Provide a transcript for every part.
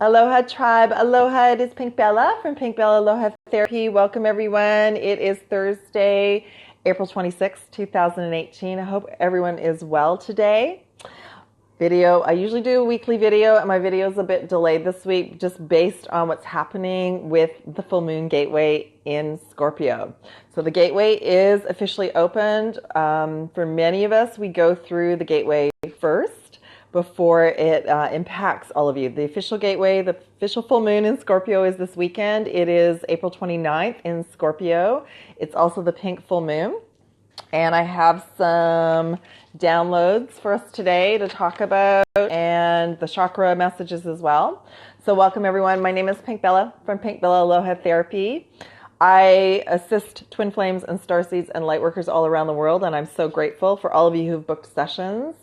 Aloha tribe, aloha, it is PinkBella from PinkBella Aloha Therapy. Welcome everyone. It is Thursday, April 26th, 2018. I hope everyone is well today. I usually do a weekly video and my video is a bit delayed this week just based on what's happening with the full moon gateway in Scorpio. So the gateway is officially opened. For many of us, we go through the gateway first before it impacts all of you. The official gateway, the official full moon in Scorpio is this weekend. It is April 29th in Scorpio. It's also the pink full moon. And I have some downloads for us today to talk about and the chakra messages as well. So welcome everyone. My name is PinkBella from PinkBella Aloha Therapy. I assist twin flames and starseeds and lightworkers all around the world, and I'm so grateful for all of you who've booked sessions.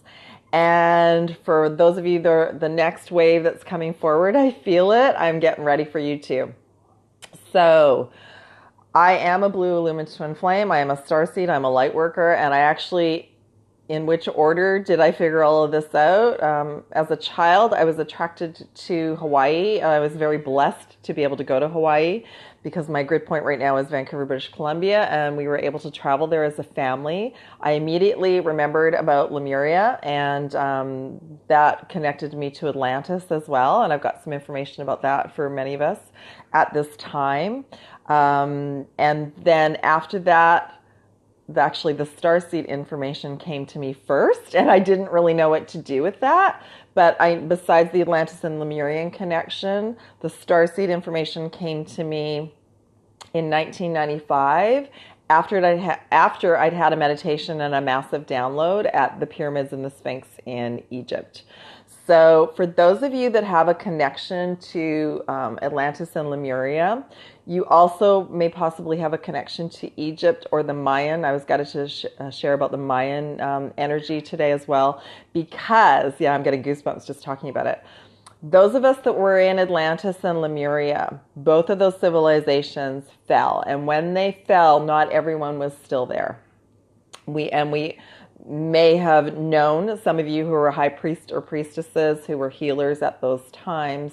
And for those of you, the next wave that's coming forward, I feel it. I'm getting ready for you too. So I am a blue illumined twin flame. I am a starseed. I'm a light worker. And I actually, in which order did I figure all of this out? As a child, I was attracted to Hawaii. I was very blessed to be able to go to Hawaii because my grid point right now is Vancouver, British Columbia, and we were able to travel there as a family. I immediately remembered about Lemuria, and that connected me to Atlantis as well, and I've got some information about that for many of us at this time. And then after that, actually the starseed information came to me first, and I didn't really know what to do with that. But besides the Atlantis and Lemurian connection, the starseed information came to me in 1995 after I'd had a meditation and a massive download at the pyramids and the Sphinx in Egypt. So for those of you that have a connection to Atlantis and Lemuria, you also may possibly have a connection to Egypt or the Mayan. I was going to share about the Mayan energy today as well because, yeah, I'm getting goosebumps just talking about it. Those of us that were in Atlantis and Lemuria, both of those civilizations fell. And when they fell, not everyone was still there. We may have known, some of you who were high priest or priestesses who were healers at those times.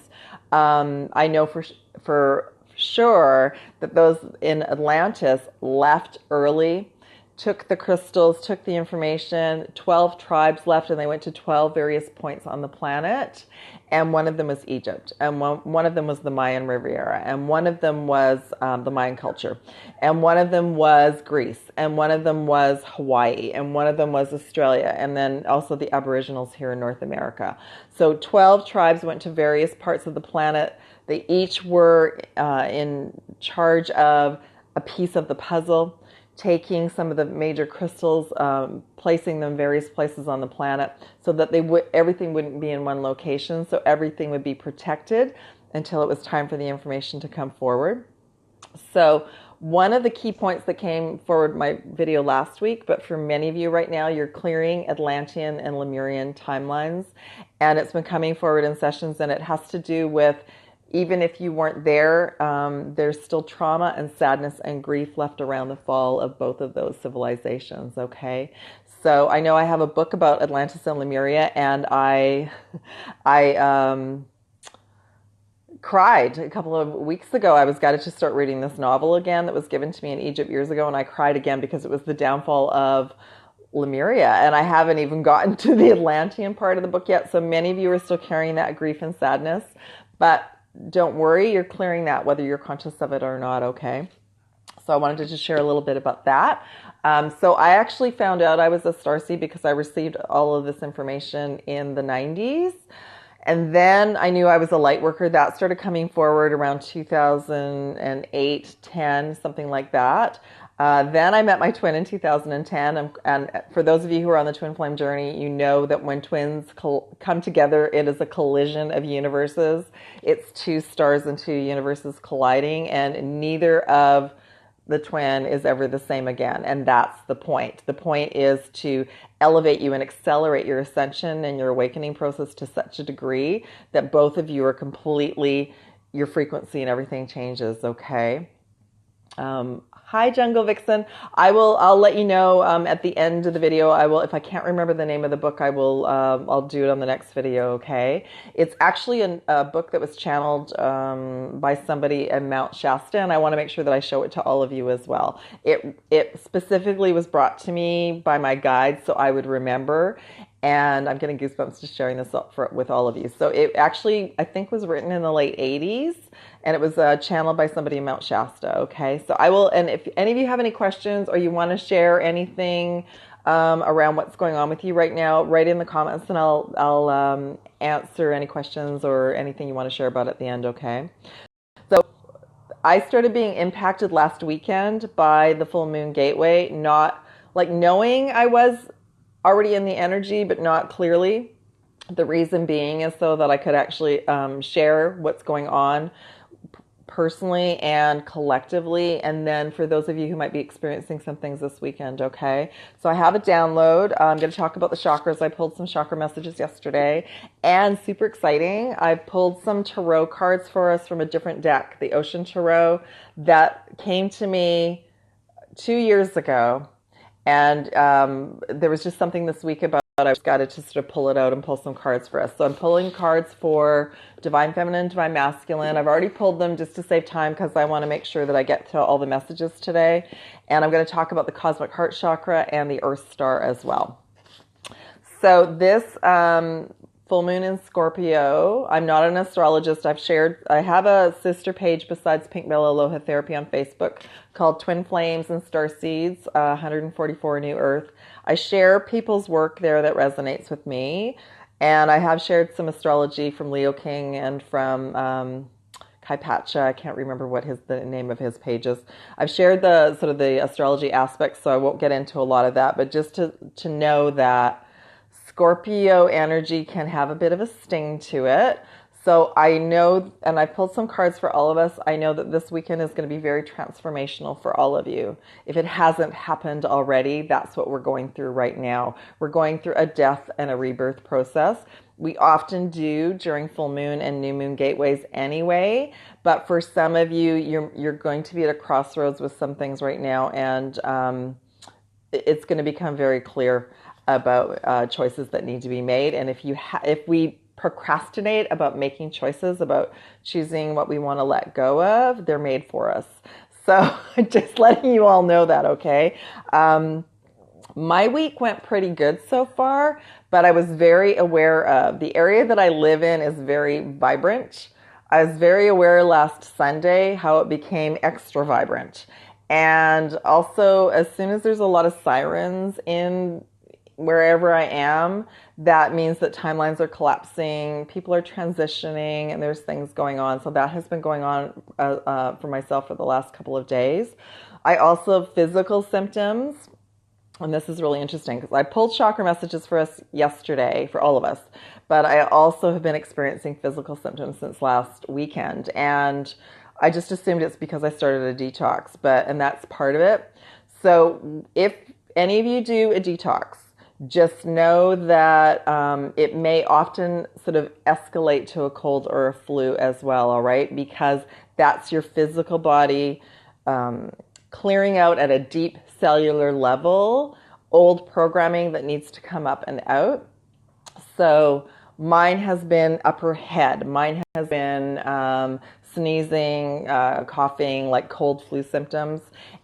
I know for sure that those in Atlantis left early, took the crystals, took the information. 12 tribes left, and they went to 12 various points on the planet. And one of them was Egypt, and one of them was the Mayan Riviera, and one of them was the Mayan culture, and one of them was Greece, and one of them was Hawaii, and one of them was Australia, and then also the Aboriginals here in North America. So 12 tribes went to various parts of the planet. They each were in charge of a piece of the puzzle, taking some of the major crystals, placing them various places on the planet so that everything wouldn't be in one location. So everything would be protected until it was time for the information to come forward. So one of the key points that came forward my video last week, but for many of you right now, you're clearing Atlantean and Lemurian timelines, and it's been coming forward in sessions, and it has to do with even if you weren't there, there's still trauma and sadness and grief left around the fall of both of those civilizations, okay? So I know I have a book about Atlantis and Lemuria, and I cried a couple of weeks ago. I was guided to start reading this novel again that was given to me in Egypt years ago, and I cried again because it was the downfall of Lemuria, and I haven't even gotten to the Atlantean part of the book yet, so many of you are still carrying that grief and sadness, but don't worry, you're clearing that whether you're conscious of it or not, okay? So I wanted to just share a little bit about that. So I actually found out I was a starseed because I received all of this information in the 90s. And then I knew I was a light worker. That started coming forward around 2008, 10, something like that. Then I met my twin in 2010. And for those of you who are on the twin flame journey, you know that when twins come together, it is a collision of universes. It's two stars and two universes colliding, and neither of the twin is ever the same again. And that's the point. The point is to elevate you and accelerate your ascension and your awakening process to such a degree that both of you are completely, your frequency and everything changes, okay? Hi, Jungle Vixen. I'll let you know at the end of the video. I will, if I can't remember the name of the book, I'll do it on the next video, okay? It's actually a book that was channeled by somebody in Mount Shasta, and I want to make sure that I show it to all of you as well. It specifically was brought to me by my guide, so I would remember. And I'm getting goosebumps just sharing this with all of you. So it actually, I think, was written in the late 80s, and it was channeled by somebody in Mount Shasta, okay? So I will, and if any of you have any questions or you want to share anything around what's going on with you right now, write in the comments, and I'll answer any questions or anything you want to share about at the end, okay? So I started being impacted last weekend by the full moon gateway, not like knowing I was already in the energy, but not clearly. The reason being is so that I could actually share what's going on personally and collectively. And then for those of you who might be experiencing some things this weekend, okay? So I have a download. I'm going to talk about the chakras. I pulled some chakra messages yesterday, and super exciting, I pulled some tarot cards for us from a different deck, the Ocean Tarot, that came to me 2 years ago. And there was just something this week about I just got to sort of pull it out and pull some cards for us. So I'm pulling cards for Divine Feminine, Divine Masculine. I've already pulled them just to save time because I want to make sure that I get to all the messages today. And I'm going to talk about the Cosmic Heart Chakra and the Earth Star as well. So this full moon in Scorpio, I'm not an astrologist. I have a sister page besides PinkBella Aloha Therapy on Facebook called Twin Flames and Starseeds, 144 New Earth. I share people's work there that resonates with me. And I have shared some astrology from Leo King and from Kai Pacha. I can't remember what the name of his page is. I've shared the sort of the astrology aspects, so I won't get into a lot of that. But just to know that Scorpio energy can have a bit of a sting to it. So I know, and I pulled some cards for all of us, I know that this weekend is going to be very transformational for all of you. If it hasn't happened already, that's what we're going through right now. We're going through a death and a rebirth process. We often do during full moon and new moon gateways anyway, but for some of you, you're going to be at a crossroads with some things right now, and it's going to become very clear about choices that need to be made. And if we procrastinate about making choices, about choosing what we want to let go of, they're made for us. So just letting you all know that, okay? My week went pretty good so far, but I was very aware of the area that I live in is very vibrant. I was very aware last Sunday how it became extra vibrant. And also, as soon as there's a lot of sirens in wherever I am, that means that timelines are collapsing, people are transitioning, and there's things going on. So that has been going on for myself for the last couple of days. I also have physical symptoms, and this is really interesting because I pulled chakra messages for us yesterday, for all of us, but I also have been experiencing physical symptoms since last weekend, and I just assumed it's because I started a detox, and that's part of it. So if any of you do a detox, just know that it may often sort of escalate to a cold or a flu as well, all right? Because that's your physical body clearing out at a deep cellular level old programming that needs to come up and out. So mine has been upper head. Mine has been sneezing, coughing, like cold flu symptoms.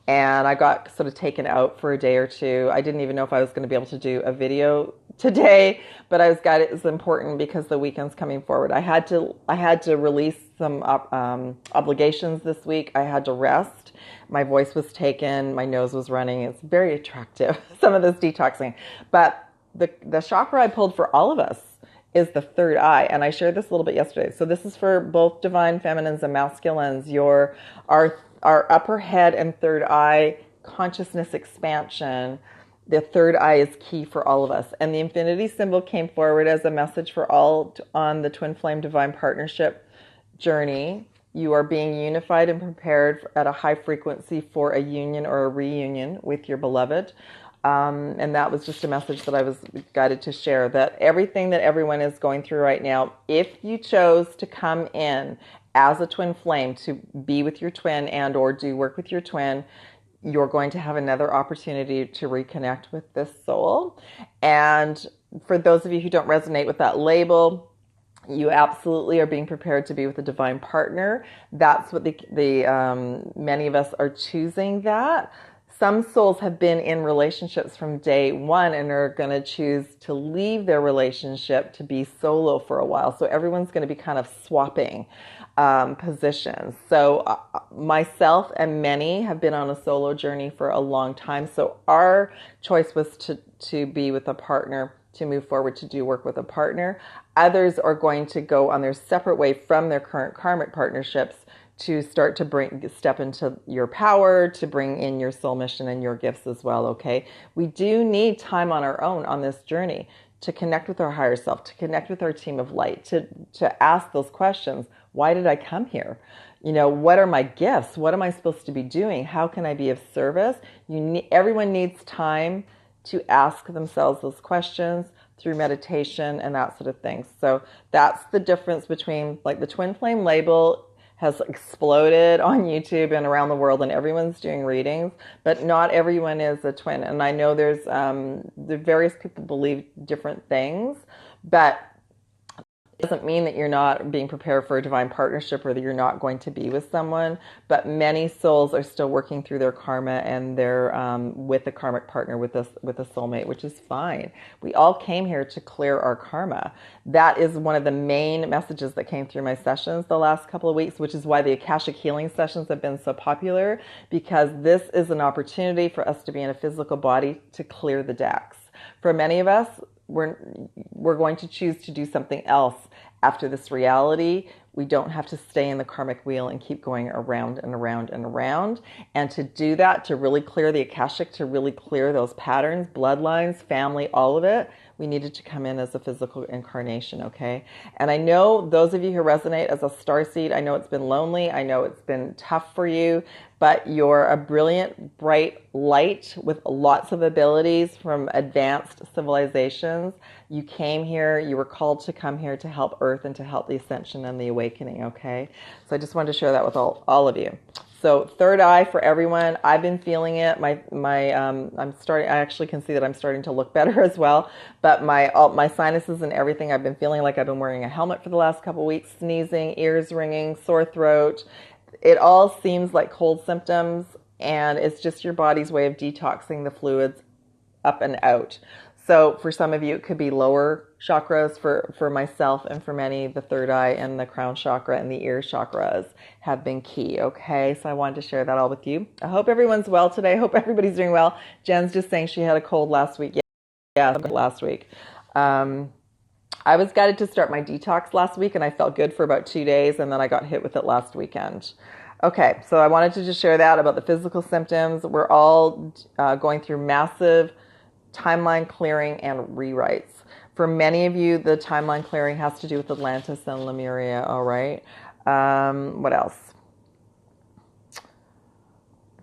And I got sort of taken out for a day or two. I didn't even know if I was going to be able to do a video today, but I was glad it was important because the weekend's coming forward. I had to release some obligations this week. I had to rest. My voice was taken. My nose was running. It's very attractive, some of this detoxing. But the chakra I pulled for all of us is the third eye. And I shared this a little bit yesterday. So this is for both divine feminines and masculines, our upper head and third eye consciousness expansion. The third eye is key for all of us. And the infinity symbol came forward as a message for all on the Twin Flame Divine Partnership journey. You are being unified and prepared at a high frequency for a union or a reunion with your beloved. And that was just a message that I was guided to share, that everything that everyone is going through right now, if you chose to come in as a twin flame to be with your twin and or do work with your twin, you're going to have another opportunity to reconnect with this soul. And for those of you who don't resonate with that label, you absolutely are being prepared to be with a divine partner. That's what many of us are choosing that. Some souls have been in relationships from day one and are going to choose to leave their relationship to be solo for a while. So everyone's going to be kind of swapping positions. So myself and many have been on a solo journey for a long time. So our choice was to be with a partner, to move forward, to do work with a partner. Others are going to go on their separate way from their current karmic partnerships to start to step into your power, to bring in your soul mission and your gifts as well, okay? We do need time on our own on this journey to connect with our higher self, to connect with our team of light, to ask those questions. Why did I come here? You know, what are my gifts? What am I supposed to be doing? How can I be of service? Everyone needs time to ask themselves those questions through meditation and that sort of thing. So that's the difference between, like, the twin flame label has exploded on YouTube and around the world, and everyone's doing readings, but not everyone is a twin. And I know there's the various people believe different things, but it doesn't mean that you're not being prepared for a divine partnership or that you're not going to be with someone. But many souls are still working through their karma, and they're with a karmic partner, with a soulmate, which is fine. We all came here to clear our karma. That is one of the main messages that came through my sessions the last couple of weeks, which is why the Akashic healing sessions have been so popular, because this is an opportunity for us to be in a physical body to clear the decks. For many of us, we're going to choose to do something else after this reality. We don't have to stay in the karmic wheel and keep going around and around and around. And to do that, to really clear the Akashic, to really clear those patterns, bloodlines, family, all of it, we needed to come in as a physical incarnation, okay? And I know those of you who resonate as a starseed, I know it's been lonely, I know it's been tough for you, but you're a brilliant, bright light with lots of abilities from advanced civilizations. You came here, you were called to come here to help Earth and to help the ascension and the awakening, okay? So I just wanted to share that with all of you. So third eye for everyone. I've been feeling it. I'm starting. I actually can see that I'm starting to look better as well. But my sinuses and everything, I've been feeling like I've been wearing a helmet for the last couple of weeks, sneezing, ears ringing, sore throat. It all seems like cold symptoms, and it's just your body's way of detoxing the fluids up and out. So for some of you, it could be lower chakras. For myself and for many, the third eye and the crown chakra and the ear chakras have been key, okay? So I wanted to share that all with you. I hope everyone's well today. I hope everybody's doing well. Jen's just saying she had a cold last week. Yeah, last week. I was guided to start my detox last week, and I felt good for about 2 days, and then I got hit with it last weekend. Okay, so I wanted to just share that about the physical symptoms. We're all going through massive timeline clearing and rewrites. For many of you, the timeline clearing has to do with Atlantis and Lemuria, all right? What else?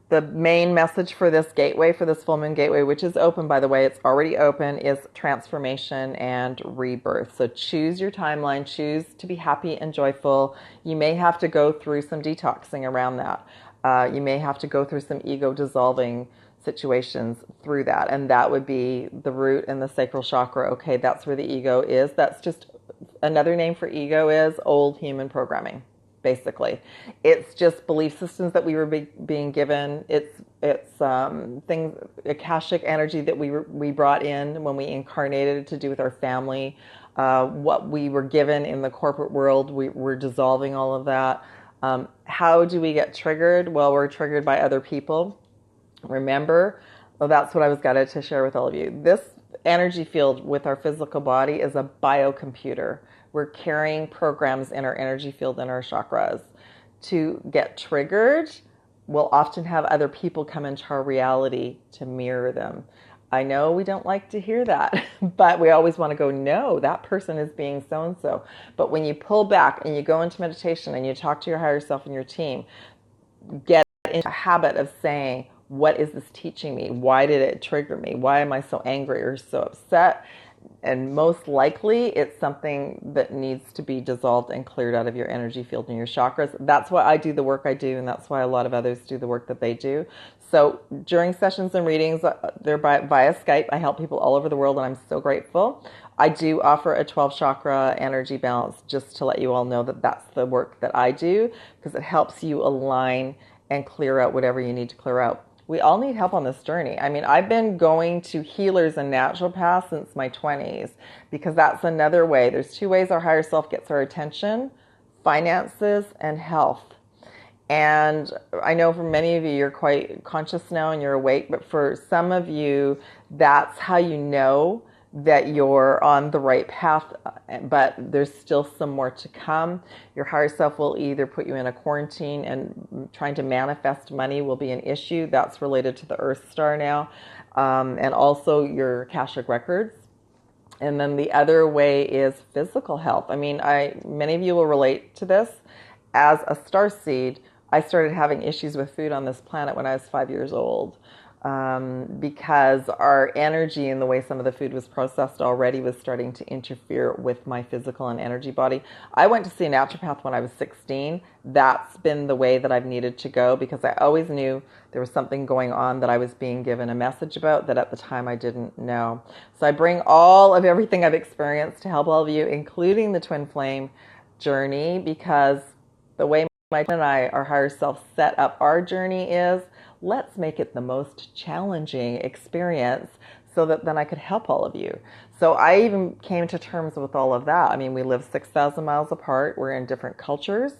The main message for this gateway, for this full moon gateway, which is open, by the way, it's already open, is transformation and rebirth. So choose your timeline, choose to be happy and joyful. You may have to go through some detoxing around that. You may have to go through some ego dissolving situations through that, and that would be the root and the sacral chakra. Okay, that's where the ego is. That's just another name for ego, is old human programming. Basically, it's just belief systems that we were being given. It's things, Akashic energy that we brought in when we incarnated to do with our family. What we were given in the corporate world, we're dissolving all of that. How do we get triggered? Well, we're triggered by other people. Remember, well, that's what I was guided to share with all of you. This energy field with our physical body is a biocomputer. We're carrying programs in our energy field and our chakras. To get triggered, we'll often have other people come into our reality to mirror them. I know we don't like to hear that, but we always want to go, no, that person is being so-and-so. But when you pull back and you go into meditation and you talk to your higher self and your team, get into a habit of saying, what is this teaching me? Why did it trigger me? Why am I so angry or so upset? and most likely it's something that needs to be dissolved and cleared out of your energy field and your chakras. That's why I do the work I do, and that's why a lot of others do the work that they do. So during sessions and readings, they're via Skype. I help people all over the world, and I'm so grateful. I do offer a 12 chakra energy balance, just to let you all know that that's the work that I do, because it helps you align and clear out whatever you need to clear out. We all need help on this journey. I mean, I've been going to healers and naturopaths since my 20s, because that's another way. There's two ways our higher self gets our attention: finances and health. And I know for many of you, you're quite conscious now and you're awake, but for some of you, that's how you know that you're on the right path, but there's still some more to come. Your higher self will either put you in a quarantine, and trying to manifest money will be an issue. That's related to the Earth Star now, and also your Akashic records. And then the other way is physical health. I mean, many of you will relate to this. As a starseed, I started having issues with food on this planet when I was 5 years old. Because our energy and the way some of the food was processed already was starting to interfere with my physical and energy body. I went to see a naturopath when I was 16. That's been the way that I've needed to go, because I always knew there was something going on that I was being given a message about that at the time I didn't know. So I bring all of everything I've experienced to help all of you, including the twin flame journey, because the way my twin and I, our higher self, set up our journey is, let's make it the most challenging experience so that then I could help all of you. So I even came to terms with all of that. I mean, we live 6,000 miles apart. We're in different cultures.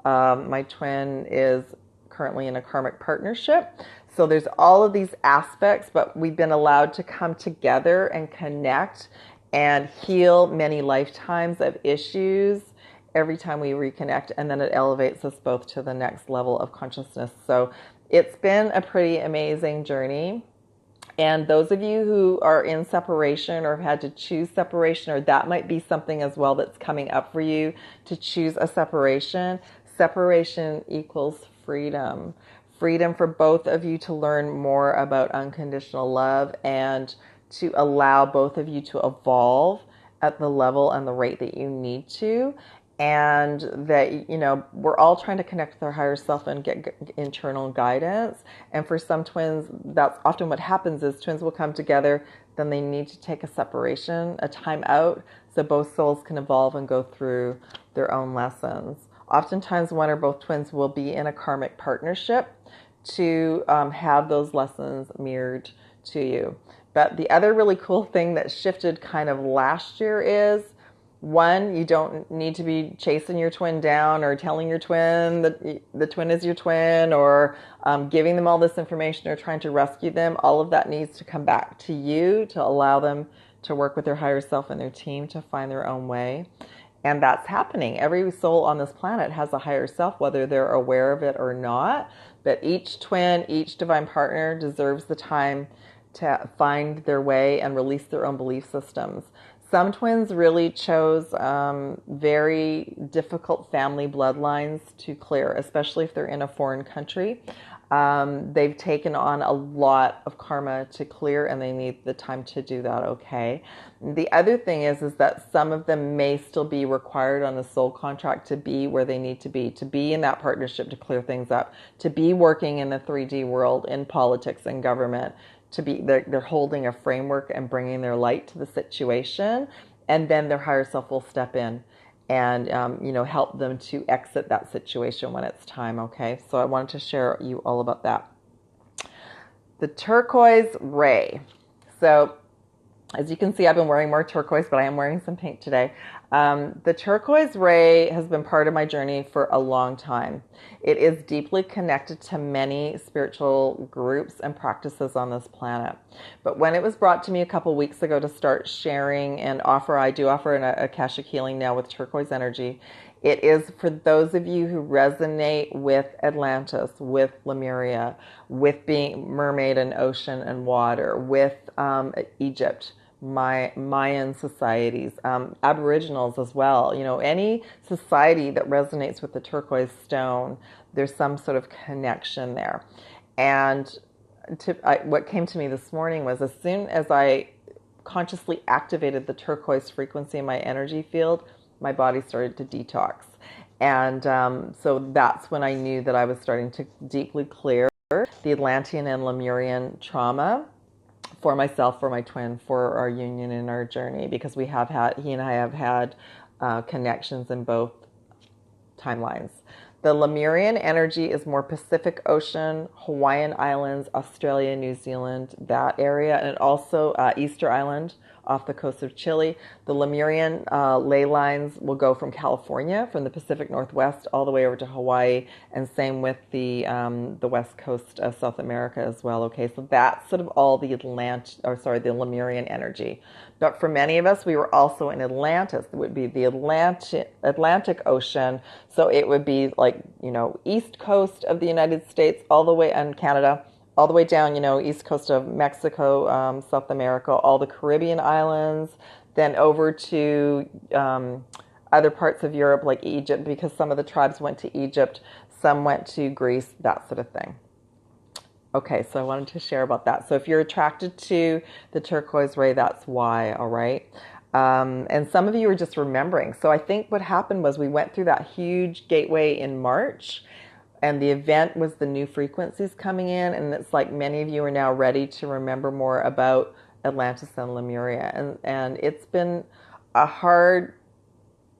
My twin is currently in a karmic partnership. So there's all of these aspects, but we've been allowed to come together and connect and heal many lifetimes of issues every time we reconnect, and then it elevates us both to the next level of consciousness. So it's been a pretty amazing journey. And those of you who are in separation or have had to choose separation, or that might be something as well that's coming up for you, to choose a separation. Separation equals freedom. Freedom for both of you to learn more about unconditional love, and to allow both of you to evolve at the level and the rate that you need to. And that, you know, we're all trying to connect with our higher self and get internal guidance. And for some twins, that's often what happens, is twins will come together, then they need to take a separation, a time out, so both souls can evolve and go through their own lessons. Oftentimes, one or both twins will be in a karmic partnership to have those lessons mirrored to you. But the other really cool thing that shifted kind of last year is, one, you don't need to be chasing your twin down or telling your twin that the twin is your twin, or giving them all this information or trying to rescue them. All of that needs to come back to you to allow them to work with their higher self and their team to find their own way. And that's happening. Every soul on this planet has a higher self, whether they're aware of it or not. But each twin, each divine partner deserves the time to find their way and release their own belief systems. Some twins really chose very difficult family bloodlines to clear, especially if they're in a foreign country. They've taken on a lot of karma to clear, and they need the time to do that, okay? The other thing is that some of them may still be required on the soul contract to be where they need to be in that partnership to clear things up, to be working in the 3D world, in politics and government, they're holding a framework and bringing their light to the situation, and then their higher self will step in and help them to exit that situation when it's time. Okay, so I wanted to share you all about that. The turquoise ray. So as you can see, I've been wearing more turquoise, but I am wearing some pink today. The turquoise ray has been part of my journey for a long time. It is deeply connected to many spiritual groups and practices on this planet. But when it was brought to me a couple weeks ago to start sharing and I do offer an Akashic healing now with turquoise energy. It is for those of you who resonate with Atlantis, with Lemuria, with being mermaid and ocean and water, with Egypt, Mayan societies, Aboriginals as well. Any society that resonates with the turquoise stone, there's some sort of connection there. And what came to me this morning was, as soon as I consciously activated the turquoise frequency in my energy field, my body started to detox. And so that's when I knew that I was starting to deeply clear the Atlantean and Lemurian trauma for myself, for my twin, for our union and our journey, because he and I have had connections in both timelines. The Lemurian energy is more Pacific Ocean, Hawaiian Islands, Australia, New Zealand, that area, and also Easter Island off the coast of Chile. The Lemurian ley lines will go from California, from the Pacific Northwest, all the way over to Hawaii, and same with the west coast of South America as well. Okay, so that's sort of all the the Lemurian energy. But for many of us, we were also in Atlantis. It would be the Atlantic Ocean. So it would be like, east coast of the United States, all the way, and Canada, all the way down, east coast of Mexico, South America, all the Caribbean islands, then over to other parts of Europe like Egypt, because some of the tribes went to Egypt, some went to Greece, that sort of thing. Okay, so I wanted to share about that. So if you're attracted to the turquoise ray, that's why, all right? And some of you are just remembering. So I think what happened was we went through that huge gateway in March, and the event was the new frequencies coming in, and it's like many of you are now ready to remember more about Atlantis and Lemuria. And it's been a hard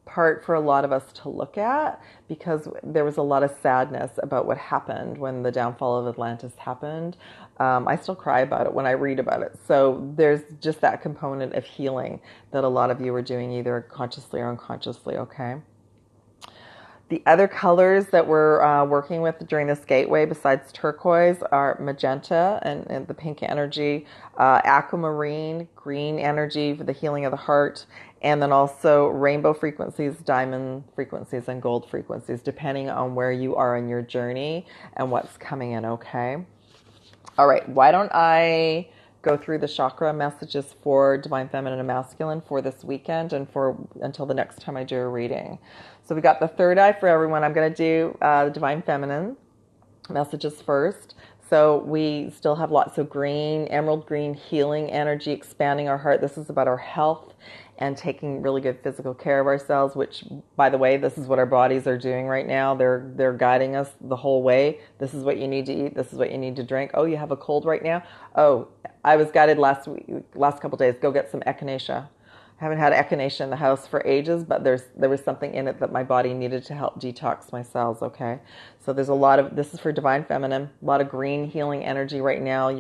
part for a lot of us to look at, because there was a lot of sadness about what happened when the downfall of Atlantis happened. I still cry about it when I read about it. So there's just that component of healing that a lot of you are doing, either consciously or unconsciously, okay? The other colors that we're working with during this gateway, besides turquoise, are magenta and the pink energy, aquamarine, green energy for the healing of the heart, and then also rainbow frequencies, diamond frequencies, and gold frequencies, depending on where you are in your journey and what's coming in, okay? All right, why don't I go through the chakra messages for Divine Feminine and Masculine for this weekend and for until the next time I do a reading. So we got the third eye for everyone. I'm going to do the Divine Feminine messages first. So we still have lots of green, emerald green, healing energy, expanding our heart. This is about our health and taking really good physical care of ourselves, which, by the way, this is what our bodies are doing right now. They're guiding us the whole way. This is what you need to eat. This is what you need to drink. Oh, you have a cold right now? Oh, I was guided last couple days. Go get some echinacea. I haven't had echinacea in the house for ages, but there was something in it that my body needed to help detox my cells, okay? So there's a lot of, this is for Divine Feminine, a lot of green healing energy right now.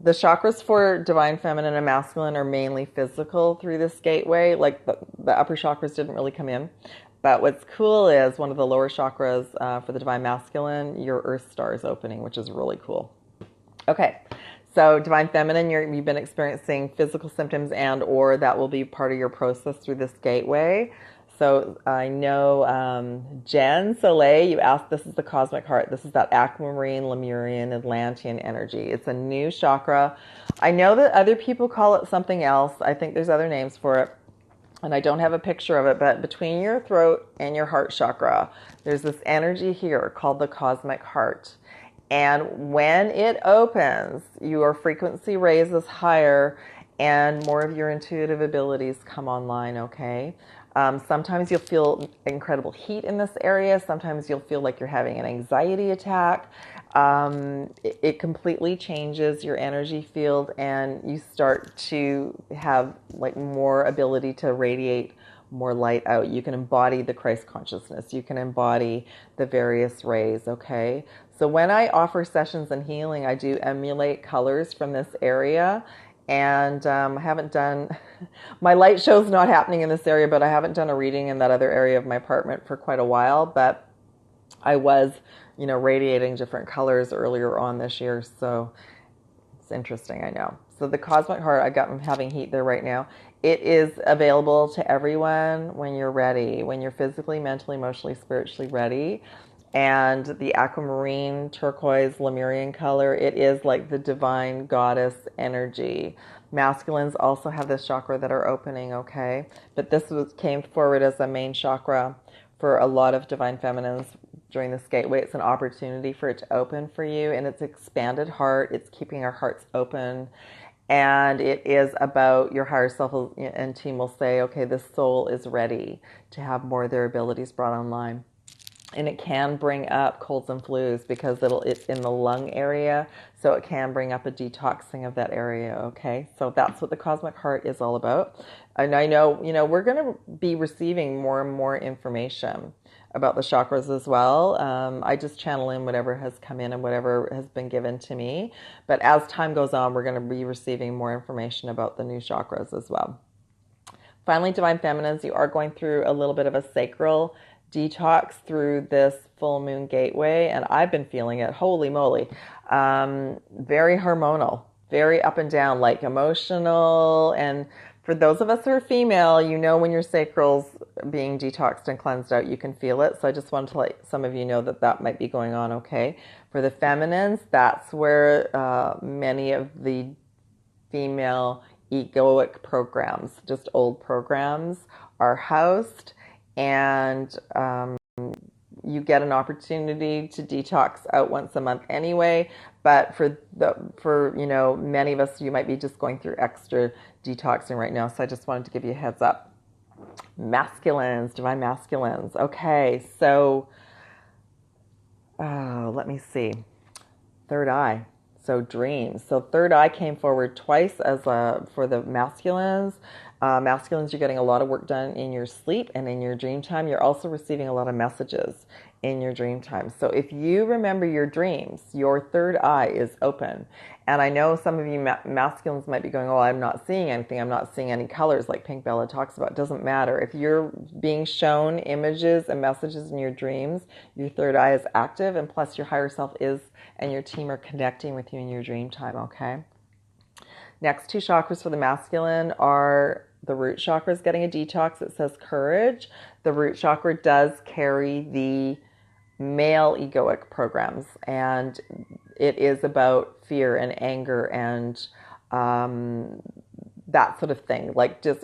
The chakras for Divine Feminine and Masculine are mainly physical through this gateway. Like the upper chakras didn't really come in. But what's cool is one of the lower chakras for the Divine Masculine, your Earth star is opening, which is really cool. Okay. So Divine Feminine, you've been experiencing physical symptoms or that will be part of your process through this gateway. So I know Jen Soleil, you asked, this is the cosmic heart. This is that aquamarine, Lemurian, Atlantean energy. It's a new chakra. I know that other people call it something else. I think there's other names for it. And I don't have a picture of it, but between your throat and your heart chakra, there's this energy here called the cosmic heart. And when it opens, your frequency raises higher and more of your intuitive abilities come online, okay? Sometimes you'll feel incredible heat in this area. Sometimes you'll feel like you're having an anxiety attack. It completely changes your energy field, and you start to have like more ability to radiate more light out. You can embody the Christ consciousness. You can embody the various rays, okay? So when I offer sessions in healing, I do emulate colors from this area. And I haven't done, my light show's not happening in this area, but I haven't done a reading in that other area of my apartment for quite a while. But I was, radiating different colors earlier on this year. So it's interesting, I know. So the cosmic heart, I'm having heat there right now. It is available to everyone when you're ready, when you're physically, mentally, emotionally, spiritually ready. And the aquamarine, turquoise, Lemurian color, it is like the divine goddess energy. Masculines also have this chakra that are opening, okay? But this came forward as a main chakra for a lot of Divine Feminines during this gateway. It's an opportunity for it to open for you, and it's expanded heart. It's keeping our hearts open. And it is about your higher self, and team will say, okay, this soul is ready to have more of their abilities brought online. And it can bring up colds and flus because it's in the lung area, so it can bring up a detoxing of that area. Okay, so that's what the cosmic heart is all about. And I know, we're going to be receiving more and more information about the chakras as well. I just channel in whatever has come in and whatever has been given to me. But as time goes on, we're going to be receiving more information about the new chakras as well. Finally, Divine Feminines, you are going through a little bit of a sacral detox through this full moon gateway, and I've been feeling it. Holy moly. Very hormonal, very up and down, like emotional. And for those of us who are female, when your sacral's being detoxed and cleansed out, you can feel it. So I just wanted to let some of you know that might be going on. Okay. For the feminines, that's where many of the female egoic programs, just old programs, are housed. And you get an opportunity to detox out once a month anyway. But for many of us, you might be just going through extra detoxing right now. So I just wanted to give you a heads up. Masculines, divine masculines. Okay, so let me see. Third eye. So dreams. So third eye came forward twice for the masculines. Masculines, you're getting a lot of work done in your sleep and in your dream time. You're also receiving a lot of messages in your dream time. So if you remember your dreams, your third eye is open. And I know some of you masculines might be going, oh, I'm not seeing anything. I'm not seeing any colors like PinkBella talks about. It doesn't matter. If you're being shown images and messages in your dreams, your third eye is active, and plus your higher self is, and your team are connecting with you in your dream time, okay? Next two chakras for the masculine are the root chakra is getting a detox. It says courage. The root chakra does carry the male egoic programs, and it is about fear and anger and that sort of thing.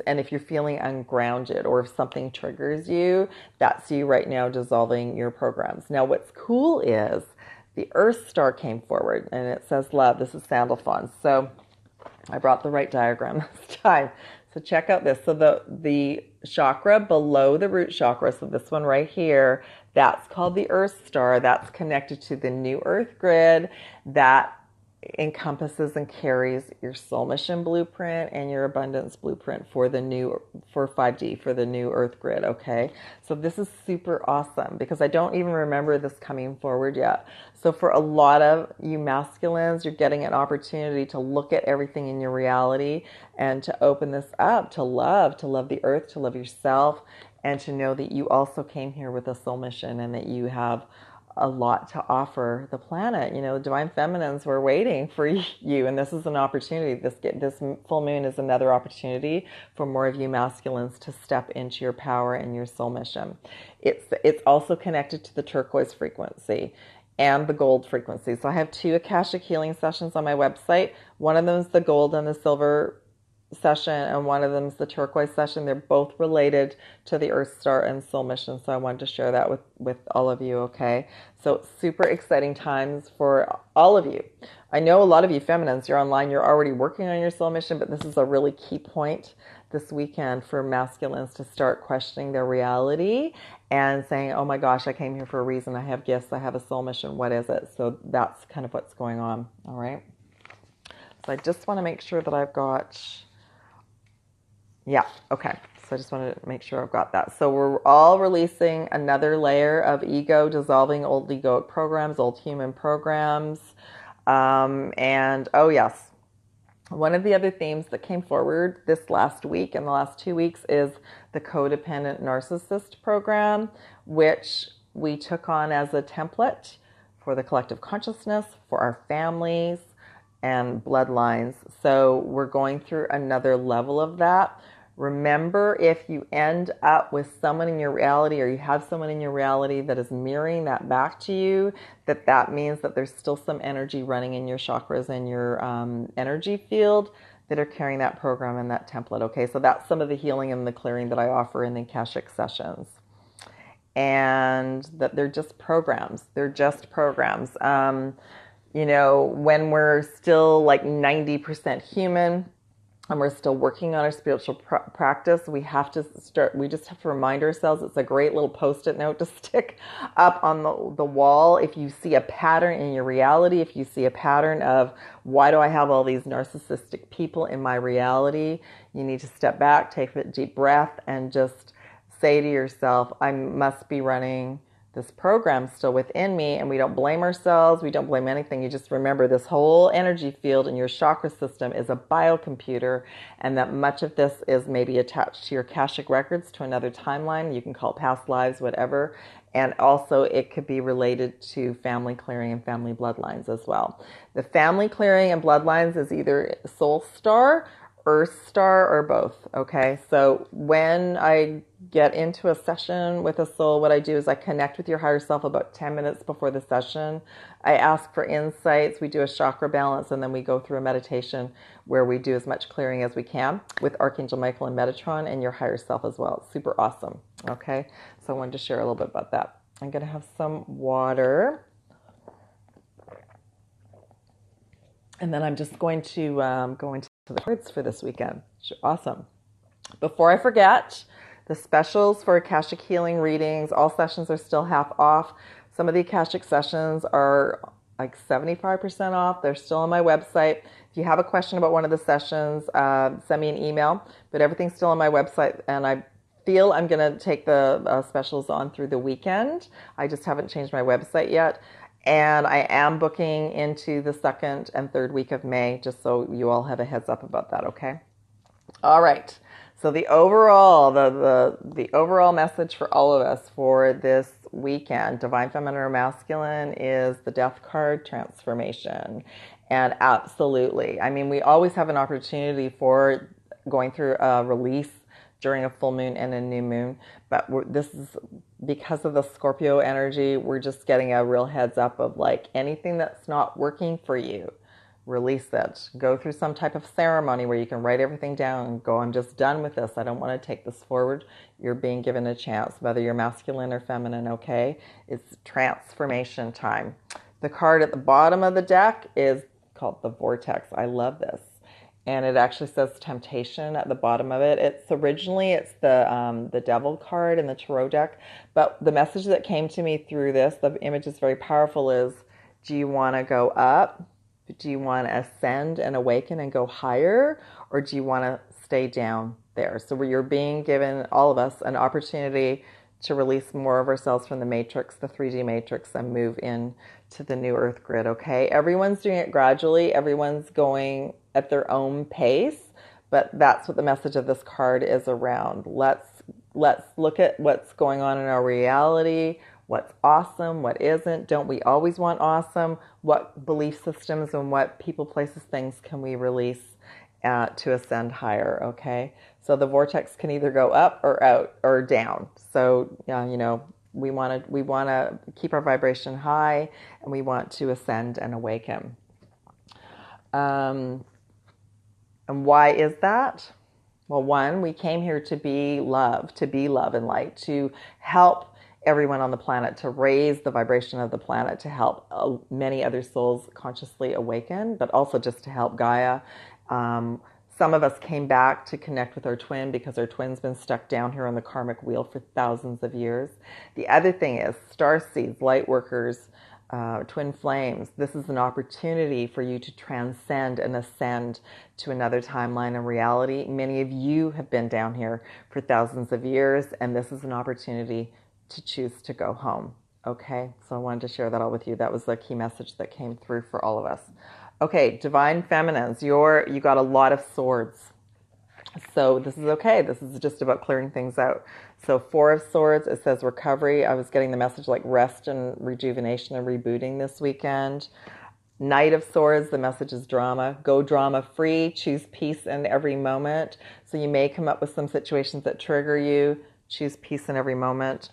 And if you're feeling ungrounded or if something triggers you, that's you right now dissolving your programs. Now, what's cool is the Earth Star came forward, and it says love. This is Sandalphon. So I brought the right diagram this time. So check out this. So the chakra below the root chakra, so this one right here, that's called the Earth Star. That's connected to the new Earth grid that encompasses and carries your soul mission blueprint and your abundance blueprint for 5D, for the new Earth grid. Okay, so this is super awesome because I don't even remember this coming forward yet. So for a lot of you masculines, you're getting an opportunity to look at everything in your reality and to open this up to love the earth, to love yourself, and to know that you also came here with a soul mission and that you have a lot to offer the planet. Divine feminines were waiting for you, and this is an opportunity. This full moon is another opportunity for more of you masculines to step into your power and your soul mission. It's also connected to the turquoise frequency and the gold frequency. So I have 2 Akashic healing sessions on my website. One of them is the gold and the silver session, and one of them is the turquoise session. They're both related to the Earth Star and soul mission, so I wanted to share that with all of you. Okay, so super exciting times for all of you. I know a lot of you feminines, you're online, you're already working on your soul mission, but this is a really key point this weekend for masculines to start questioning their reality and saying, oh my gosh, I came here for a reason. I have gifts, I have a soul mission. What is it? So that's kind of what's going on. All right, so I just want to make sure that I've got... Yeah, okay. So I just wanted to make sure I've got that. So we're all releasing another layer of ego, dissolving old egoic programs, old human programs. And, oh yes, one of the other themes that came forward this last week and the last 2 weeks is the codependent narcissist program, which we took on as a template for the collective consciousness, for our families and bloodlines. So we're going through another level of that. Remember, if you end up with someone in your reality, or you have someone in your reality that is mirroring that back to you, that means that there's still some energy running in your chakras and your energy field that are carrying that program and that template. Okay, so that's some of the healing and the clearing that I offer in the Akashic sessions. And that they're just programs. They're just programs. you know, when we're still like 90% human and we're still working on our spiritual practice, we just have to remind ourselves. It's a great little post-it note to stick up on the wall. If you see a pattern in your reality, if you see a pattern of, why do I have all these narcissistic people in my reality? You need to step back, take a deep breath, and just say to yourself, I must be running this program still within me. And we don't blame ourselves. We don't blame anything. You just remember this whole energy field in your chakra system is a biocomputer, and that much of this is maybe attached to your AKASHIC records, to another timeline. You can call it past lives, whatever. And also it could be related to family clearing and family bloodlines as well. The family clearing and bloodlines is either soul star, earth star, or both. Okay. So when I get into a session with a soul, what I do is I connect with your higher self about 10 minutes before the session. I ask for insights. We do a chakra balance, and then we go through a meditation where we do as much clearing as we can with Archangel Michael and Metatron and your higher self as well. It's super awesome. Okay. So I wanted to share a little bit about that. I'm going to have some water. And then I'm just going to go into the cards for this weekend. Awesome. Before I forget, the specials for Akashic Healing readings, all sessions are still half off. Some of the Akashic sessions are like 75% off. They're still on my website. If you have a question about one of the sessions, send me an email. But everything's still on my website, and I feel I'm going to take the specials on through the weekend. I just haven't changed my website yet. And I am booking into the 2nd and 3rd week of May, just so you all have a heads up about that, okay? All right. So the overall, the overall message for all of us for this weekend, divine feminine or masculine, is the death card, transformation. And absolutely, I mean, we always have an opportunity for going through a release during a full moon and a new moon. But this is because of the Scorpio energy, we're just getting a real heads up of like anything that's not working for you, release it. Go through some type of ceremony where you can write everything down and go, I'm just done with this. I don't want to take this forward. You're being given a chance, whether you're masculine or feminine, okay? It's transformation time. The card at the bottom of the deck is called the Vortex. I love this. And it actually says temptation at the bottom of it. It's the devil card in the tarot deck. But the message that came to me through this, the image is very powerful, is, do you want to go up? Do you want to ascend and awaken and go higher? Or do you want to stay down there? So you're being given, all of us, an opportunity to release more of ourselves from the matrix, the 3D matrix, and move in to the new earth grid, okay? Everyone's doing it gradually. Everyone's going at their own pace, but that's what the message of this card is around. Let's look at what's going on in our reality, what's awesome, what isn't. Don't we always want awesome? What belief systems and what people, places, things can we release to ascend higher, okay? So the vortex can either go up or out or down. So, you know, we want to keep our vibration high, and we want to ascend and awaken. And why is that? Well, one, we came here to be love and light, to help everyone on the planet, to raise the vibration of the planet, to help many other souls consciously awaken, but also just to help Gaia. Some of us came back to connect with our twin because our twin's been stuck down here on the karmic wheel for thousands of years. The other thing is Starseeds, Lightworkers, twin flames. This is an opportunity for you to transcend and ascend to another timeline and reality. Many of you have been down here for thousands of years, and this is an opportunity to choose to go home. Okay, so I wanted to share that all with you. That was the key message that came through for all of us. Okay, divine feminines, you got a lot of swords. So this is okay. This is just about clearing things out. So 4 of Swords, it says recovery. I was getting the message like rest and rejuvenation and rebooting this weekend. Knight of Swords, the message is drama. Go drama free. Choose peace in every moment. So you may come up with some situations that trigger you. Choose peace in every moment.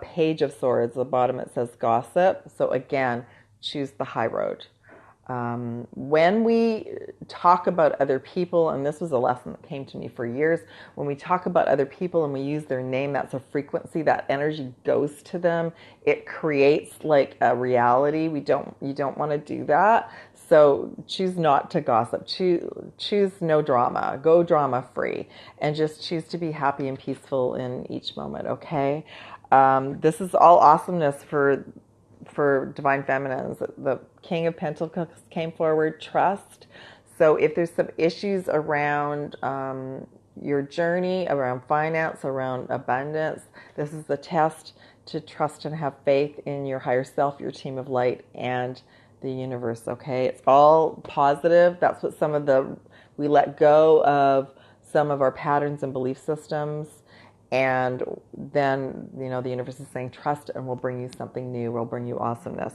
Page of Swords, the bottom it says gossip. So again, choose the high road. When we talk about other people, and this was a lesson that came to me for years, when we talk about other people and we use their name, that's a frequency, that energy goes to them. It creates like a reality. You don't want to do that. So choose not to gossip. Choose no drama. Go drama free, and just choose to be happy and peaceful in each moment. Okay. This is all awesomeness for Divine Feminines. The King of Pentacles came forward, trust. So if there's some issues around your journey, around finance, around abundance, this is the test to trust and have faith in your higher self, your team of light, and the universe, okay? It's all positive. That's what we let go of some of our patterns and belief systems. And then, the universe is saying, trust, and we'll bring you something new. We'll bring you awesomeness.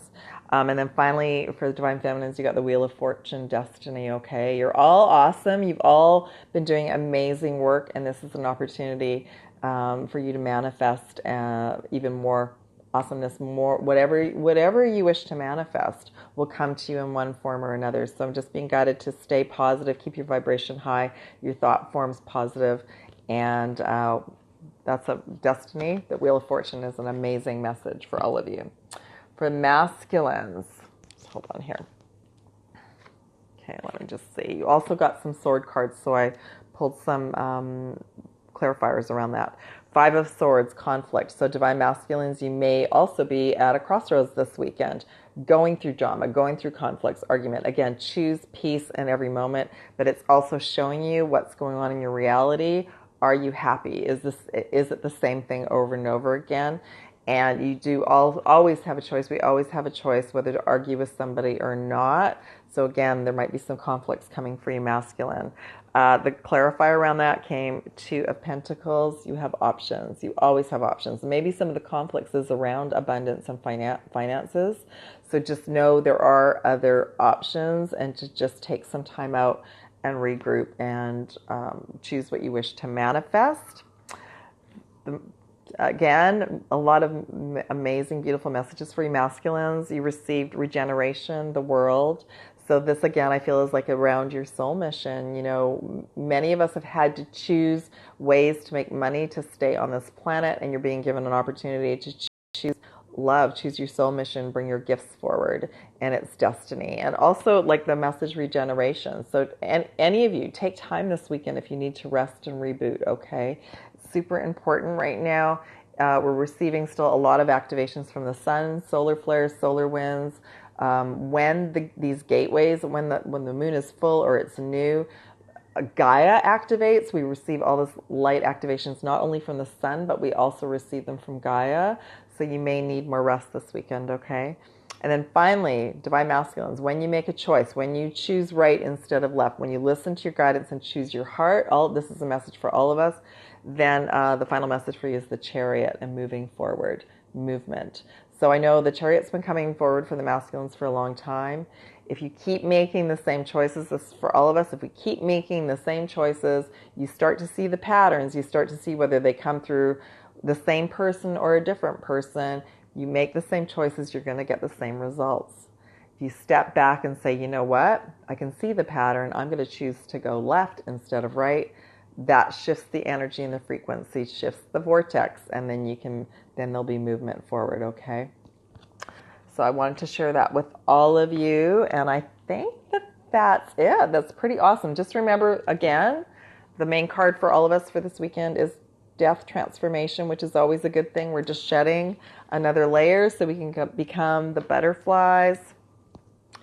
And then finally, for the Divine Feminines, you got the Wheel of Fortune, Destiny, okay? You're all awesome. You've all been doing amazing work, and this is an opportunity for you to manifest even more awesomeness, more whatever you wish to manifest will come to you in one form or another. So I'm just being guided to stay positive, keep your vibration high, your thought forms positive, and that's a destiny. The Wheel of Fortune is an amazing message for all of you. For masculines, hold on here. Okay, let me just see. You also got some sword cards, so I pulled some clarifiers around that. 5 of Swords, conflict. So Divine Masculines, you may also be at a crossroads this weekend, going through drama, going through conflicts, argument. Again, choose peace in every moment, but it's also showing you what's going on in your reality. Are you happy? Is it the same thing over and over again? And you do always have a choice. We always have a choice whether to argue with somebody or not. So again, there might be some conflicts coming for you, masculine. The clarifier around that came 2 of Pentacles. You have options. You always have options. Maybe some of the conflicts is around abundance and finances. So just know there are other options, and to just take some time out and regroup and choose what you wish to manifest. Again, a lot of amazing, beautiful messages for you masculines. You received regeneration, the world. So this, again, I feel is like around your soul mission. Many of us have had to choose ways to make money to stay on this planet, and you're being given an opportunity to choose love, choose your soul mission, bring your gifts forward, and it's destiny. And also, like the message, regeneration. So any of you, take time this weekend if you need to rest and reboot, okay? It's super important right now. We're receiving still a lot of activations from the sun, solar flares, solar winds. When these gateways, when the moon is full or it's new, Gaia activates. We receive all this light activations, not only from the sun, but we also receive them from Gaia. So you may need more rest this weekend, okay? And then finally, Divine Masculines, when you make a choice, when you choose right instead of left, when you listen to your guidance and choose your heart, this is a message for all of us, then the final message for you is the Chariot and moving forward, movement. So I know the Chariot's been coming forward for the masculines for a long time. If you keep making the same choices, this is for all of us, if we keep making the same choices, you start to see the patterns. You start to see whether they come through the same person or a different person. You make the same choices, you're going to get the same results. If you step back and say, you know what, I can see the pattern, I'm going to choose to go left instead of right, that shifts the energy and the frequency, shifts the vortex, and then there'll be movement forward, okay? So I wanted to share that with all of you, and I think that's it. That's pretty awesome. Just remember, again, the main card for all of us for this weekend is death transformation, which is always a good thing. We're just shedding another layer so we can become the butterflies.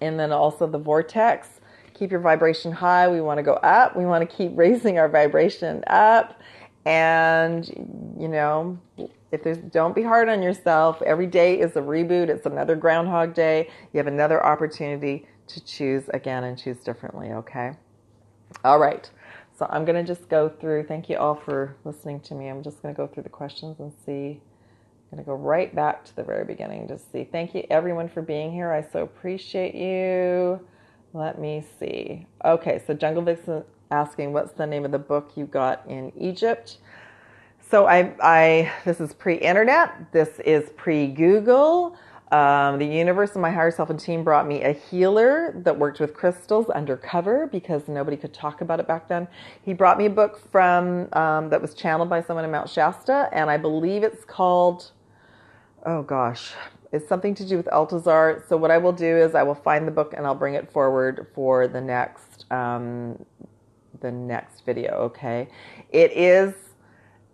And then also the vortex. Keep your vibration high. We want to go up. We want to keep raising our vibration up. And, don't be hard on yourself. Every day is a reboot. It's another Groundhog Day. You have another opportunity to choose again and choose differently, okay? All right. So I'm going to just go through. Thank you all for listening to me. I'm just going to go through the questions and see. I'm going to go right back to the very beginning to see. Thank you, everyone, for being here. I so appreciate you. Let me see. Okay, so Jungle Vixen asking, what's the name of the book you got in Egypt? So this is pre-internet. This is pre-Google. The universe and my higher self and team brought me a healer that worked with crystals undercover because nobody could talk about it back then. He brought me a book from that was channeled by someone in Mount Shasta, and I believe it's called, oh gosh, it's something to do with Altazar. So what I will do is I will find the book and I'll bring it forward for the next video. Okay,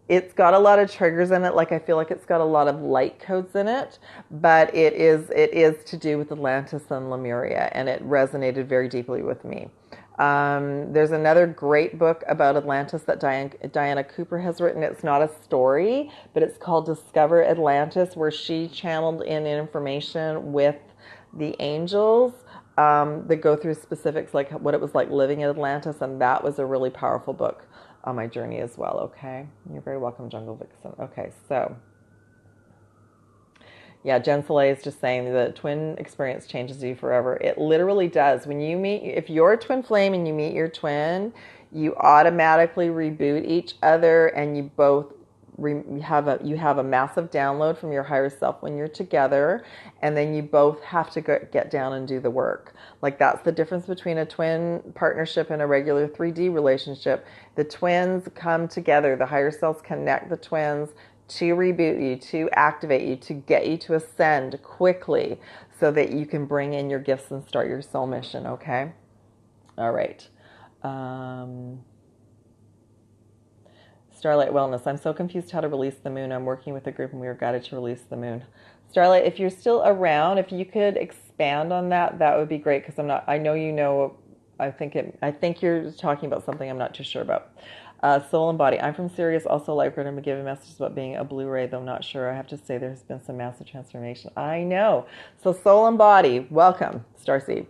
it's got a lot of triggers in it. Like I feel like it's got a lot of light codes in it, but it is to do with Atlantis and Lemuria, and it resonated very deeply with me. There's another great book about Atlantis that Diana Cooper has written. It's not a story, but it's called Discover Atlantis, where she channeled in information with the angels that go through specifics like what it was like living in Atlantis, and that was a really powerful book on my journey as well. Okay, you're very welcome, Jungle Vixen. Okay, so yeah, Jen Soleil is just saying the twin experience changes you forever. It literally does. When you meet, if you're a twin flame and you meet your twin, you automatically reboot each other, and you both you have a massive download from your higher self when you're together, and then you both have to get down and do the work. Like that's the difference between a twin partnership and a regular 3D relationship. The twins come together, the higher selves connect the twins to reboot you, to activate you, to get you to ascend quickly so that you can bring in your gifts and start your soul mission. Okay? All right. Starlight Wellness. I'm so confused how to release the moon. I'm working with a group and we were guided to release the moon. Starlight, if you're still around, if you could expand on that, that would be great, because I know you know, I think you're talking about something I'm not too sure about. Soul and Body. I'm from Sirius, also life grid. I'm giving messages about being a Blu-ray, though I'm not sure. I have to say there's been some massive transformation. I know. So Soul and Body, welcome, Starseed.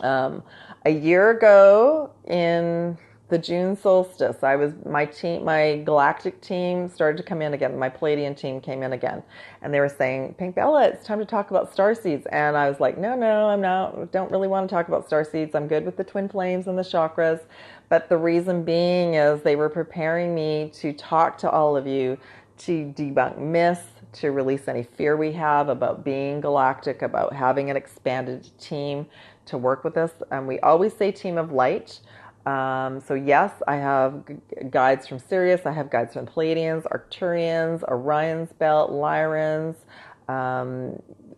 A year ago in the June solstice, my galactic team started to come in again. My Palladian team came in again, and they were saying, "PinkBella, it's time to talk about starseeds." And I was like, "No, I'm not. Don't really want to talk about starseeds. I'm good with the twin flames and the chakras." But the reason being is they were preparing me to talk to all of you, to debunk myths, to release any fear we have about being galactic, about having an expanded team to work with us. And we always say team of light. So yes, I have guides from Sirius. I have guides from Palladians, Arcturians, Orion's Belt, Lyrans.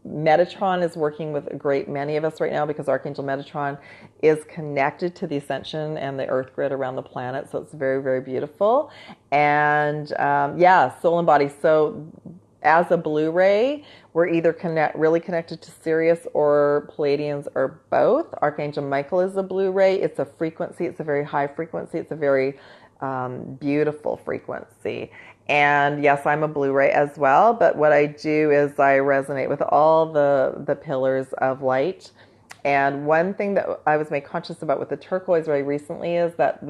Metatron is working with a great many of us right now because Archangel Metatron is connected to the Ascension and the Earth grid around the planet. So it's very, very beautiful. And yeah, Soul and Body. So as a Blu-ray, we're either really connected to Sirius or Palladians or both. Archangel Michael is a Blu-ray. It's a frequency. It's a very high frequency. It's a very beautiful frequency. And yes, I'm a Blu-ray as well. But what I do is I resonate with all the pillars of light. And one thing that I was made conscious about with the turquoise very recently is that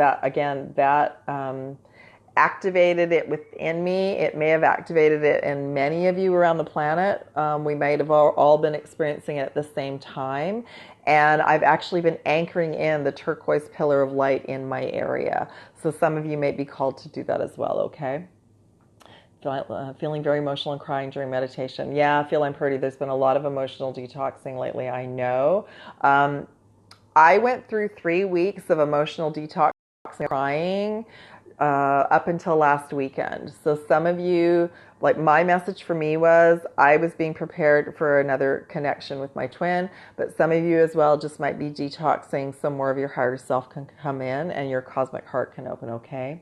activated it within me. It may have activated it in many of you around the planet. We might have all been experiencing it at the same time. And I've actually been anchoring in the turquoise pillar of light in my area. So some of you may be called to do that as well, okay? Feeling very emotional and crying during meditation. Yeah, I feel I'm pretty. There's been a lot of emotional detoxing lately, I know. I went through 3 weeks of emotional detox and crying up until last weekend. So some of you, like my message for me was I was being prepared for another connection with my twin, but some of you as well just might be detoxing so more of your higher self can come in and your cosmic heart can open, okay?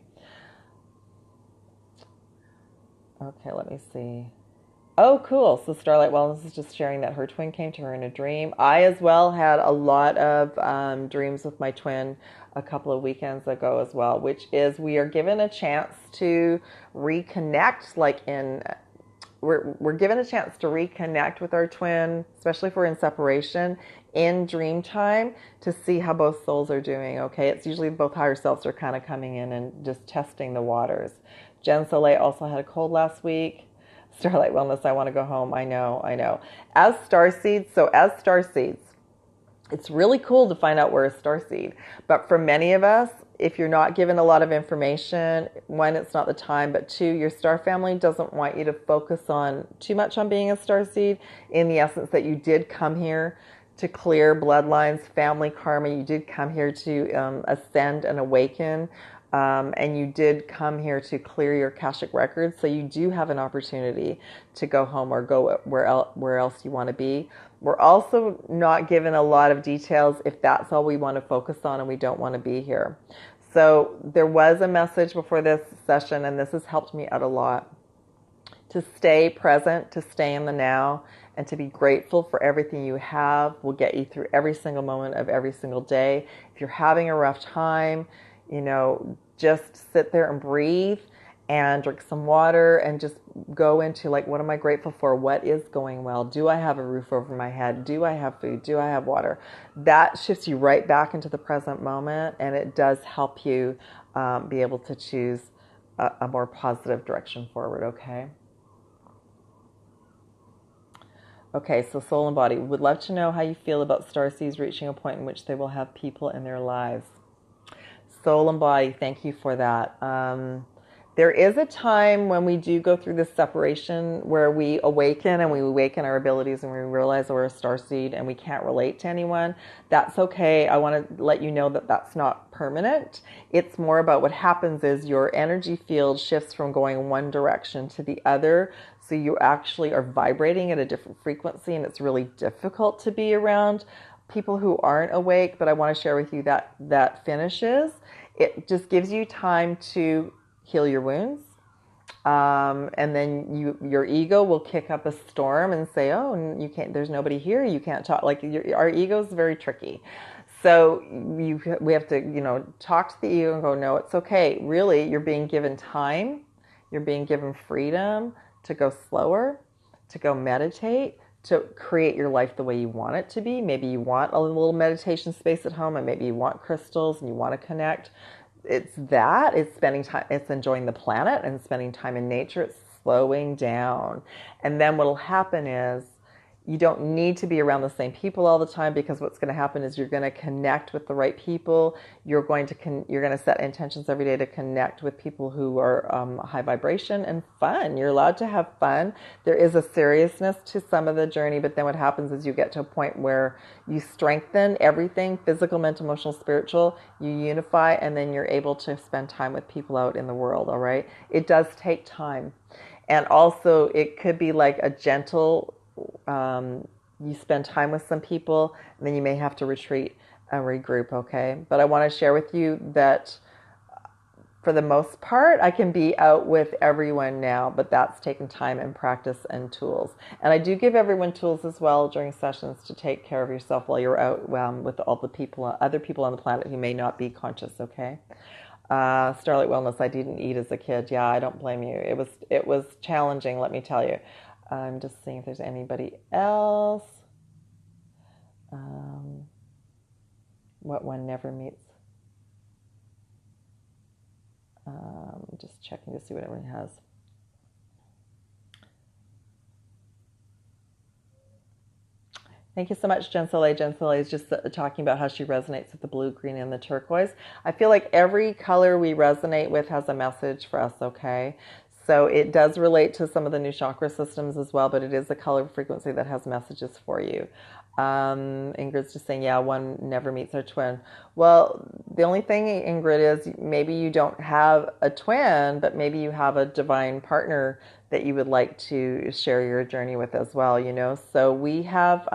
Okay, let me see. Oh, cool. So Starlight Wellness is just sharing that her twin came to her in a dream. I as well had a lot of dreams with my twin a couple of weekends ago as well, which is we are given a chance to reconnect, we're given a chance to reconnect with our twin, especially if we're in separation, in dream time to see how both souls are doing, okay? It's usually both higher selves are kind of coming in and just testing the waters. Jen Soleil also had a cold last week. Starlight Wellness, I want to go home. I know. As starseeds, it's really cool to find out we're a starseed. But for many of us, if you're not given a lot of information, one, it's not the time, but two, your star family doesn't want you to focus on too much on being a starseed, in the essence that you did come here to clear bloodlines, family karma. You did come here to ascend and awaken, and you did come here to clear your Akashic records. So you do have an opportunity to go home or go where else you want to be. We're also not given a lot of details if that's all we want to focus on and we don't want to be here. So there was a message before this session, and this has helped me out a lot, to stay present, to stay in the now, and to be grateful for everything you have will get you through every single moment of every single day. If you're having a rough time, just sit there and breathe and drink some water and just go into like, what am I grateful for? What is going well? Do I have a roof over my head? Do I have food? Do I have water? That shifts you right back into the present moment, and it does help you be able to choose a more positive direction forward, okay? Okay, so soul and body. Would love to know how you feel about starseeds reaching a point in which they will have people in their lives. Soul and body, thank you for that. There is a time when we do go through this separation where we awaken, and we awaken our abilities, and we realize we're a starseed and we can't relate to anyone. That's okay. I want to let you know that that's not permanent. It's more about what happens is your energy field shifts from going one direction to the other. So you actually are vibrating at a different frequency, and it's really difficult to be around people who aren't awake. But I want to share with you that that finishes. It just gives you time to heal your wounds. And then your ego will kick up a storm and say, oh, you can't, there's nobody here. You can't talk. Like our ego is very tricky. So we have to, talk to the ego and go, no, it's okay. Really, you're being given time. You're being given freedom to go slower, to go meditate, to create your life the way you want it to be. Maybe you want a little meditation space at home, and maybe you want crystals and you want to connect. It's spending time, it's enjoying the planet and spending time in nature. It's slowing down. And then what'll happen is you don't need to be around the same people all the time, because what's going to happen is you're going to connect with the right people. You're going to set intentions every day to connect with people who are high vibration and fun. You're allowed to have fun. There is a seriousness to some of the journey, but then what happens is you get to a point where you strengthen everything, physical, mental, emotional, spiritual. You unify, and then you're able to spend time with people out in the world, all right? It does take time. And also it could be like a gentle, you spend time with some people, and then you may have to retreat and regroup, okay? But I want to share with you that for the most part, I can be out with everyone now, but that's taken time and practice and tools. And I do give everyone tools as well during sessions to take care of yourself while you're out with all the people, other people on the planet who may not be conscious, okay? Starlight Wellness, I didn't eat as a kid. Yeah, I don't blame you. It was challenging, let me tell you. I'm just seeing if there's anybody else. What one never meets? Just checking to see what everyone has. Thank you so much, Jen Soleil. Jen Soleil is just talking about how she resonates with the blue, green, and the turquoise. I feel like every color we resonate with has a message for us, okay? So it does relate to some of the new chakra systems as well, but it is a color frequency that has messages for you. Ingrid's just saying, yeah, one never meets her twin. Well, the only thing, Ingrid, is maybe you don't have a twin, but maybe you have a divine partner that you would like to share your journey with as well, So we have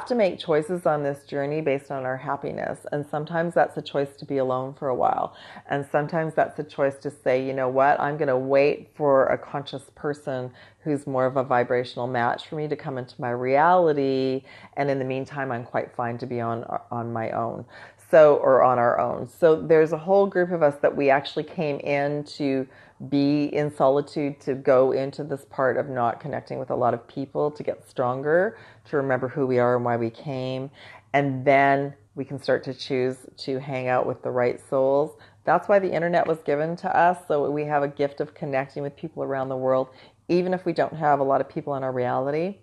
to make choices on this journey based on our happiness. And sometimes that's a choice to be alone for a while. And sometimes that's a choice to say, you know what, I'm going to wait for a conscious person who's more of a vibrational match for me to come into my reality. And in the meantime, I'm quite fine to be on my own. Or on our own. So there's a whole group of us that we actually came in to be in solitude, to go into this part of not connecting with a lot of people, to get stronger, to remember who we are and why we came. And then we can start to choose to hang out with the right souls. That's why the internet was given to us. So we have a gift of connecting with people around the world, even if we don't have a lot of people in our reality.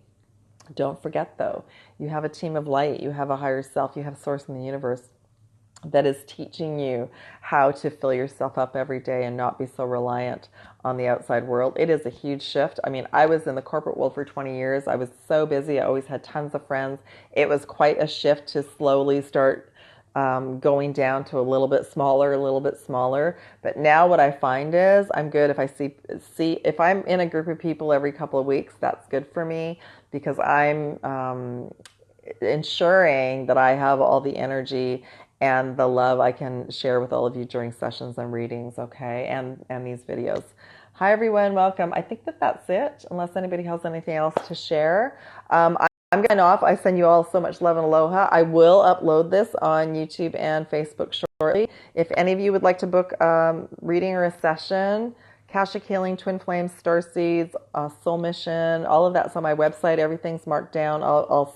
Don't forget, though, you have a team of light, you have a higher self, you have source in the universe that is teaching you how to fill yourself up every day and not be so reliant on the outside world. It is a huge shift. I mean, I was in the corporate world for 20 years. I was so busy. I always had tons of friends. It was quite a shift to slowly start going down to a little bit smaller. But now what I find is I'm good if I see if I'm in a group of people every couple of weeks, that's good for me because I'm ensuring that I have all the energy and the love I can share with all of you during sessions and readings, okay, and these videos. Hi, everyone. Welcome. I think that's it, unless anybody has anything else to share. I'm getting off. I send you all so much love and aloha. I will upload this on YouTube and Facebook shortly. If any of you would like to book reading or a session, Akashic Healing, Twin Flames, Starseeds, Soul Mission, all of that's on my website. Everything's marked down. I'll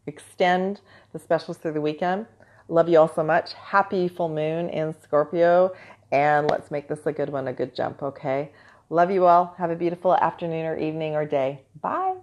extend the specials through the weekend. Love you all so much. Happy full moon in Scorpio. And let's make this a good one, a good jump, okay? Love you all. Have a beautiful afternoon or evening or day. Bye.